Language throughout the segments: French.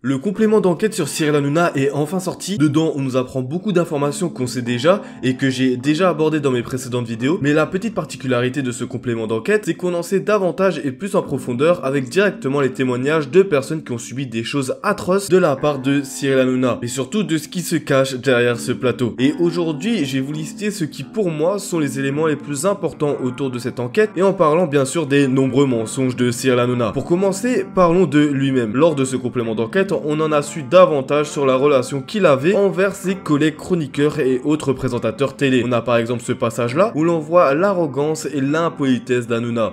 Le complément d'enquête sur Cyril Hanouna est enfin sorti. Dedans, on nous apprend beaucoup d'informations qu'on sait déjà et que j'ai déjà abordées dans mes précédentes vidéos. Mais la petite particularité de ce complément d'enquête, c'est qu'on en sait davantage et plus en profondeur avec directement les témoignages de personnes qui ont subi des choses atroces de la part de Cyril Hanouna. Et surtout de ce qui se cache derrière ce plateau. Et aujourd'hui, je vais vous lister ce qui pour moi sont les éléments les plus importants autour de cette enquête et en parlant bien sûr des nombreux mensonges de Cyril Hanouna. Pour commencer, parlons de lui-même. Lors de ce complément d'enquête, on en a su davantage sur la relation qu'il avait envers ses collègues chroniqueurs et autres présentateurs télé. On a par exemple ce passage-là où l'on voit l'arrogance et l'impolitesse d'Hanouna.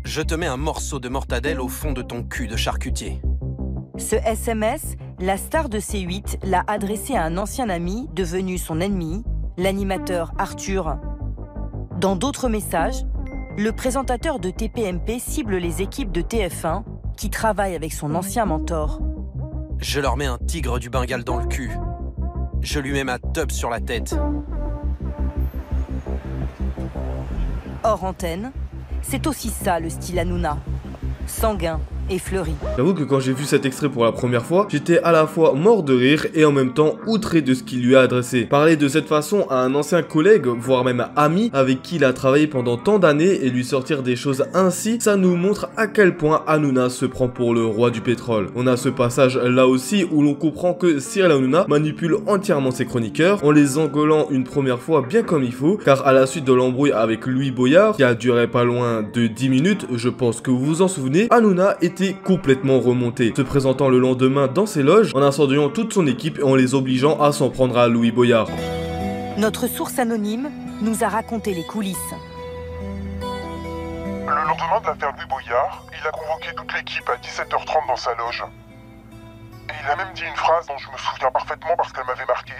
Je te mets un morceau de mortadelle au fond de ton cul de charcutier. Ce SMS, la star de C8 l'a adressé à un ancien ami devenu son ennemi, l'animateur Arthur. Dans d'autres messages, le présentateur de TPMP cible les équipes de TF1 qui travaillent avec son ancien mentor. Je leur mets un tigre du Bengale dans le cul. Je lui mets ma teub sur la tête. Hors antenne, c'est aussi ça le style Hanouna. Sanguin et fleuri. J'avoue que quand j'ai vu cet extrait pour la première fois, j'étais à la fois mort de rire et en même temps outré de ce qu'il lui a adressé. Parler de cette façon à un ancien collègue, voire même ami, avec qui il a travaillé pendant tant d'années et lui sortir des choses ainsi, ça nous montre à quel point Hanouna se prend pour le roi du pétrole. On a ce passage là aussi où l'on comprend que Cyril Hanouna manipule entièrement ses chroniqueurs en les engueulant une première fois bien comme il faut, car à la suite de l'embrouille avec Louis Boyard, qui a duré pas loin de 10 minutes, je pense que vous vous en souvenez, Hanouna était complètement remonté, se présentant le lendemain dans ses loges en incendiant toute son équipe et en les obligeant à s'en prendre à Louis Boyard. Notre source anonyme nous a raconté les coulisses. Le lendemain de l'affaire Louis Boyard, il a convoqué toute l'équipe à 17h30 dans sa loge. Et il a même dit une phrase dont je me souviens parfaitement parce qu'elle m'avait marqué.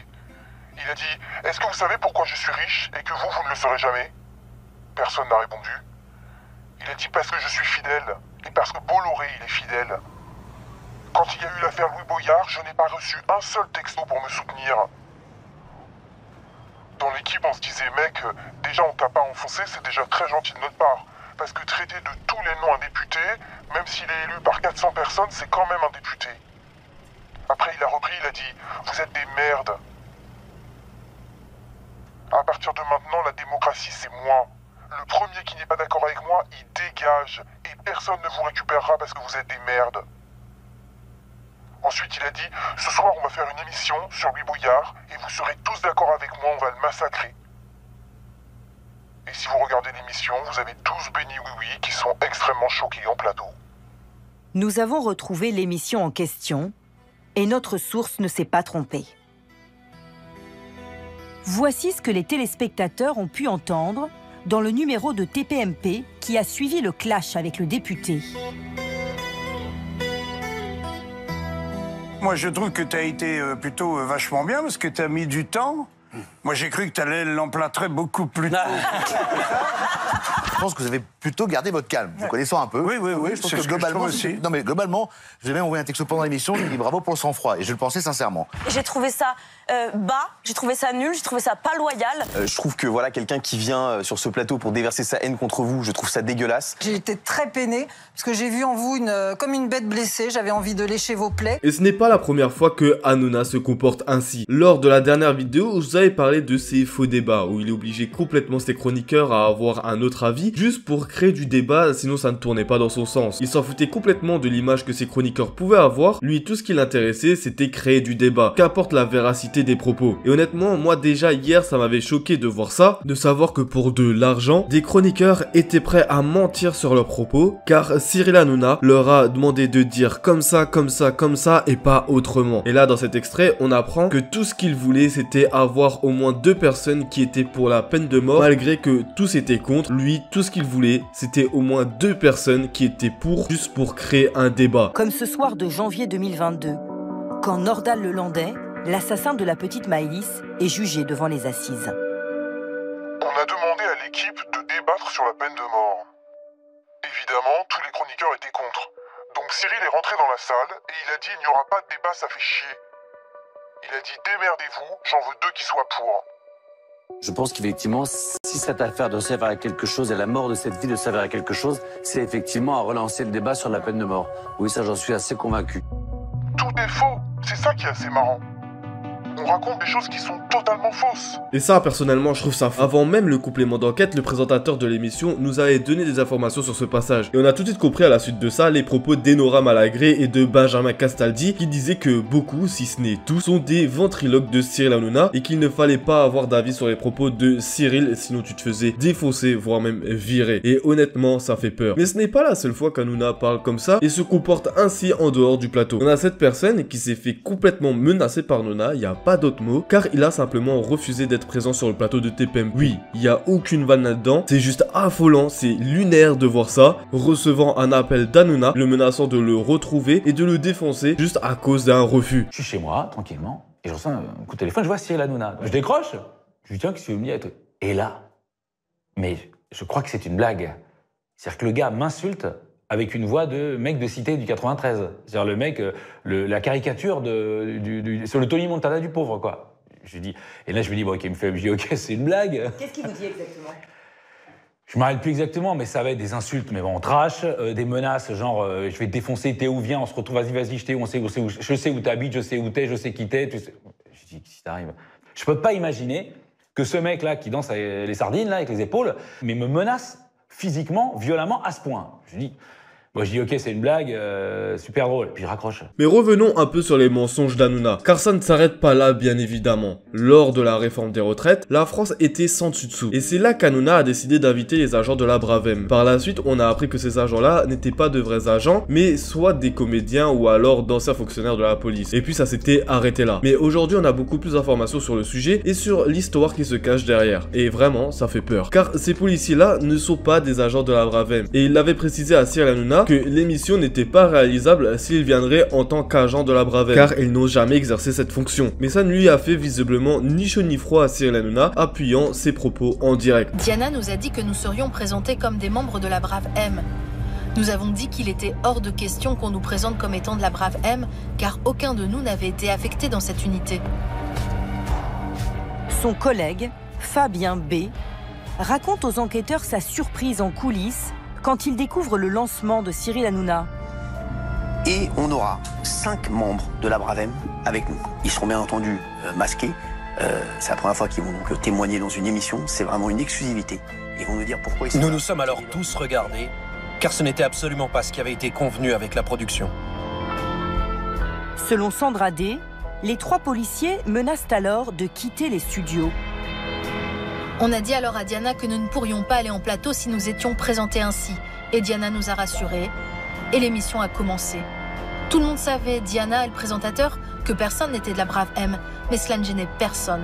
Il a dit « Est-ce que vous savez pourquoi je suis riche et que vous ne le saurez jamais ?» Personne n'a répondu. Il a dit « Parce que je suis fidèle. Et parce que Bolloré, il est fidèle. Quand il y a eu l'affaire Louis Boyard, je n'ai pas reçu un seul texto pour me soutenir. Dans l'équipe, on se disait, mec, déjà on t'a pas enfoncé, c'est déjà très gentil de notre part. Parce que traiter de tous les noms un député, même s'il est élu par 400 personnes, c'est quand même un député. Après, il a repris, il a dit, vous êtes des merdes. À partir de maintenant, la démocratie, c'est moi. Le premier qui n'est pas d'accord avec moi, il dégage. Et personne ne vous récupérera parce que vous êtes des merdes. Ensuite, il a dit, ce soir, on va faire une émission sur Louis Boyard et vous serez tous d'accord avec moi, on va le massacrer. Et si vous regardez l'émission, vous avez tous béni oui qui sont extrêmement choqués en plateau. Nous avons retrouvé l'émission en question et notre source ne s'est pas trompée. Voici ce que les téléspectateurs ont pu entendre dans le numéro de TPMP qui a suivi le clash avec le député. Moi, je trouve que tu as été plutôt vachement bien parce que tu as mis du temps. Moi, j'ai cru que tu allais l'emplâtrer beaucoup plus tôt. Je pense que vous avez plutôt gardé votre calme, vous connaissant un peu. Oui, Je pense que globalement, non mais globalement, je vous ai même envoyé un texte pendant l'émission, je dis bravo pour le sang-froid, et je le pensais sincèrement. J'ai trouvé ça bas, j'ai trouvé ça nul, j'ai trouvé ça pas loyal. Je trouve que voilà, quelqu'un qui vient sur ce plateau pour déverser sa haine contre vous, je trouve ça dégueulasse. J'ai été très peinée, parce que j'ai vu en vous comme une bête blessée, j'avais envie de lécher vos plaies. Et ce n'est pas la première fois que Hanouna se comporte ainsi. Lors de la dernière vidéo, je vous avais parlé de ces faux débats, où il obligeait complètement ses chroniqueurs à avoir un autre avis, juste pour créer du débat, sinon ça ne tournait pas dans son sens. Il s'en foutait complètement de l'image que ses chroniqueurs pouvaient avoir, lui tout ce qui l'intéressait c'était créer du débat, qu'apporte la véracité des propos. Et honnêtement, moi déjà hier ça m'avait choqué de voir ça, de savoir que pour de l'argent, des chroniqueurs étaient prêts à mentir sur leurs propos, car Cyril Hanouna leur a demandé de dire comme ça, comme ça, comme ça, et pas autrement. Et là dans cet extrait, on apprend que tout ce qu'il voulait c'était avoir au moins 2 personnes qui étaient pour la peine de mort, malgré que tous étaient contre. Lui, tout ce qu'il voulait, c'était au moins 2 personnes qui étaient pour, juste pour créer un débat. Comme ce soir de janvier 2022, quand Nordal Lelandais, l'assassin de la petite Maëlys, est jugé devant les assises. On a demandé à l'équipe de débattre sur la peine de mort. Évidemment, tous les chroniqueurs étaient contre. Donc Cyril est rentré dans la salle et il a dit il n'y aura pas de débat, ça fait chier. Il a dit démerdez-vous, j'en veux 2 qui soient pour. Je pense qu'effectivement, si cette affaire doit servir à quelque chose et la mort de cette vie doit servir à quelque chose, c'est effectivement à relancer le débat sur la peine de mort. Oui, ça j'en suis assez convaincu. Tout tout est faux. C'est ça qui est assez marrant. On raconte des choses qui sont totalement fausses. Et ça, personnellement, je trouve ça fou. Avant même le complément d'enquête, le présentateur de l'émission nous avait donné des informations sur ce passage. Et on a tout de suite compris à la suite de ça les propos d'Enora Malagré et de Benjamin Castaldi qui disaient que beaucoup, si ce n'est tous, sont des ventriloques de Cyril Hanouna et qu'il ne fallait pas avoir d'avis sur les propos de Cyril, sinon tu te faisais défoncer, voire même virer. Et honnêtement, ça fait peur. Mais ce n'est pas la seule fois qu'Hanouna parle comme ça et se comporte ainsi en dehors du plateau. On a cette personne qui s'est fait complètement menacer par Hanouna, il y a pas d'autre mot, car il a simplement refusé d'être présent sur le plateau de TPM. Oui, il n'y a aucune vanne là-dedans, c'est juste affolant, c'est lunaire de voir ça, recevant un appel d'Hanouna, le menaçant de le retrouver et de le défoncer juste à cause d'un refus. Je suis chez moi, tranquillement, et je reçois un coup de téléphone, je vois Cyril Hanouna. Je décroche, je lui dis tiens, qu'est-ce que tu veux me dire? Et là, mais je crois que c'est une blague. C'est-à-dire que le gars m'insulte avec une voix de mec de cité du 93. C'est-à-dire le mec, la caricature sur le Tony Montana du pauvre, quoi. Je dis, et là, je me dis, bon, ok, je dis, ok, c'est une blague. Qu'est-ce qu'il vous dit exactement? Je me rappelle plus exactement, mais ça va être des insultes, mais bon, trash, des menaces, genre, je vais te défoncer, t'es où, viens, on se retrouve, vas-y, je sais où t'habites, je sais où t'es, je sais qui t'es. Je dis, si t'arrives. Je peux pas imaginer que ce mec-là, qui danse les sardines, là, avec les épaules, mais me menace physiquement, violemment, à ce point. Je dis... Moi je dis ok, c'est une blague, super drôle, puis je raccroche. Mais revenons un peu sur les mensonges d'Hanouna, car ça ne s'arrête pas là bien évidemment. Lors de la réforme des retraites, la France était sans dessus dessous. Et c'est là qu'Hanouna a décidé d'inviter les agents de la Bravem. Par la suite, on a appris que ces agents-là n'étaient pas de vrais agents, mais soit des comédiens ou alors d'anciens fonctionnaires de la police. Et puis ça s'était arrêté là. Mais aujourd'hui, on a beaucoup plus d'informations sur le sujet et sur l'histoire qui se cache derrière. Et vraiment, ça fait peur. Car ces policiers-là ne sont pas des agents de la Bravem. Et il l'avait précisé à Cyril Hanouna que l'émission n'était pas réalisable s'il viendrait en tant qu'agent de la Bravem, car ils n'ont jamais exercé cette fonction. Mais ça ne lui a fait visiblement ni chaud ni froid à Cyril Hanouna, appuyant ses propos en direct. Diana nous a dit que nous serions présentés comme des membres de la Brave M. Nous avons dit qu'il était hors de question qu'on nous présente comme étant de la Brave M, car aucun de nous n'avait été affecté dans cette unité. Son collègue, Fabien B, raconte aux enquêteurs sa surprise en coulisses quand il découvre le lancement de Cyril Hanouna. Et on aura 5 membres de la Bravem avec nous. Ils seront bien entendu masqués. C'est la première fois qu'ils vont donc témoigner dans une émission. C'est vraiment une exclusivité. Ils vont nous dire pourquoi ils sont... Nous nous sommes alors tous regardés, car ce n'était absolument pas ce qui avait été convenu avec la production. Selon Sandra D, les 3 policiers menacent alors de quitter les studios. On a dit alors à Diana que nous ne pourrions pas aller en plateau si nous étions présentés ainsi. Et Diana nous a rassurés. Et l'émission a commencé. Tout le monde savait, Diana et le présentateur, que personne n'était de la Brave M. Mais cela ne gênait personne.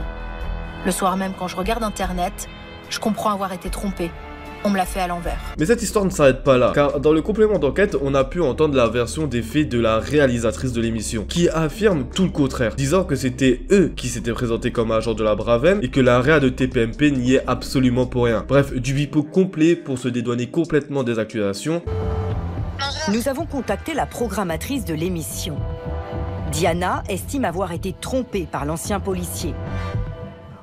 Le soir même, quand je regarde Internet, je comprends avoir été trompée. On me l'a fait à l'envers. Mais cette histoire ne s'arrête pas là, car dans le complément d'enquête, on a pu entendre la version des faits de la réalisatrice de l'émission, qui affirme tout le contraire, disant que c'était eux qui s'étaient présentés comme agents de la Bravem et que la réa de TPMP n'y est absolument pour rien. Bref, du bipo complet pour se dédouaner complètement des accusations. Nous avons contacté la programmatrice de l'émission. Diana estime avoir été trompée par l'ancien policier.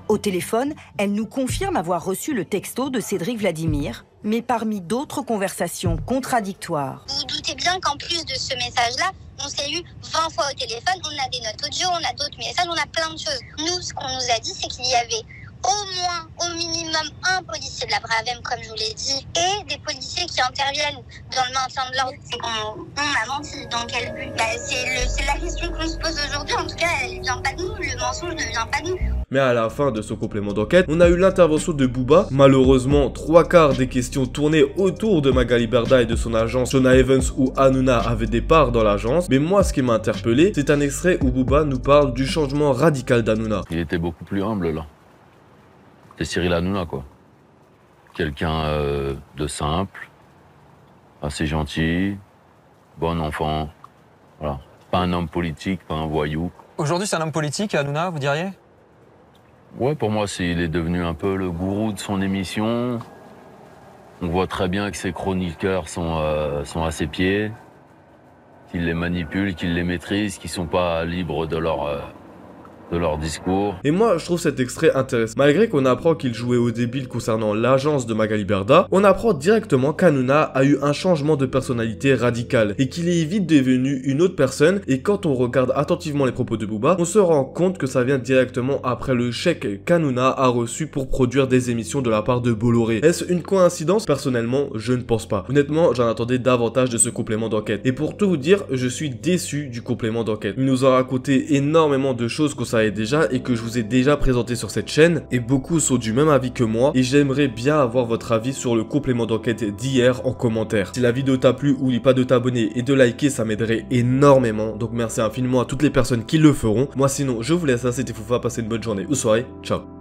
Au téléphone, elle nous confirme avoir reçu le texto de Cédric Vladimir, mais parmi d'autres conversations contradictoires. Vous vous doutez bien qu'en plus de ce message-là, on s'est eu 20 fois au téléphone, on a des notes audio, on a d'autres messages, on a plein de choses. Nous, ce qu'on nous a dit, c'est qu'il y avait au moins, au minimum, un policier de la Bravem, comme je vous l'ai dit, et des policiers qui interviennent dans le maintien de l'ordre. C'est qu'on a menti. Dans quel but? C'est la question qu'on se pose aujourd'hui. En tout cas, elle ne vient pas de nous. Le mensonge ne vient pas de nous. Mais à la fin de ce complément d'enquête, on a eu l'intervention de Booba. Malheureusement, 3/4 des questions tournaient autour de Magali Berda et de son agence Jonah Evans où Hanouna avait des parts dans l'agence. Mais moi, ce qui m'a interpellé, c'est un extrait où Booba nous parle du changement radical d'Hanouna. Il était beaucoup plus humble là. C'est Cyril Hanouna quoi. Quelqu'un de simple, assez gentil, bon enfant. Voilà. Pas un homme politique, pas un voyou. Aujourd'hui, c'est un homme politique, Hanouna, vous diriez? Ouais, pour moi, il est devenu un peu le gourou de son émission. On voit très bien que ses chroniqueurs sont à ses pieds, qu'il les manipule, qu'il les maîtrise, qu'ils sont pas libres de de leur discours. Et moi, je trouve cet extrait intéressant. Malgré qu'on apprend qu'il jouait au débile concernant l'agence de Magali Berda, on apprend directement qu'Hanouna a eu un changement de personnalité radical et qu'il est vite devenu une autre personne. Et quand on regarde attentivement les propos de Booba, on se rend compte que ça vient directement après le chèque qu'Hanouna a reçu pour produire des émissions de la part de Bolloré. Est-ce une coïncidence? Personnellement, je ne pense pas. Honnêtement, j'en attendais davantage de ce complément d'enquête. Et pour tout vous dire, je suis déçu du complément d'enquête. Il nous a raconté énormément de choses qu'on savait déjà et que je vous ai déjà présenté sur cette chaîne, et beaucoup sont du même avis que moi, et j'aimerais bien avoir votre avis sur le complément d'enquête d'hier en commentaire. Si la vidéo t'a plu, oublie pas de t'abonner et de liker, ça m'aiderait énormément, donc merci infiniment à toutes les personnes qui le feront. Moi sinon, je vous laisse là, c'était Foufa, passez une bonne journée ou soirée, ciao.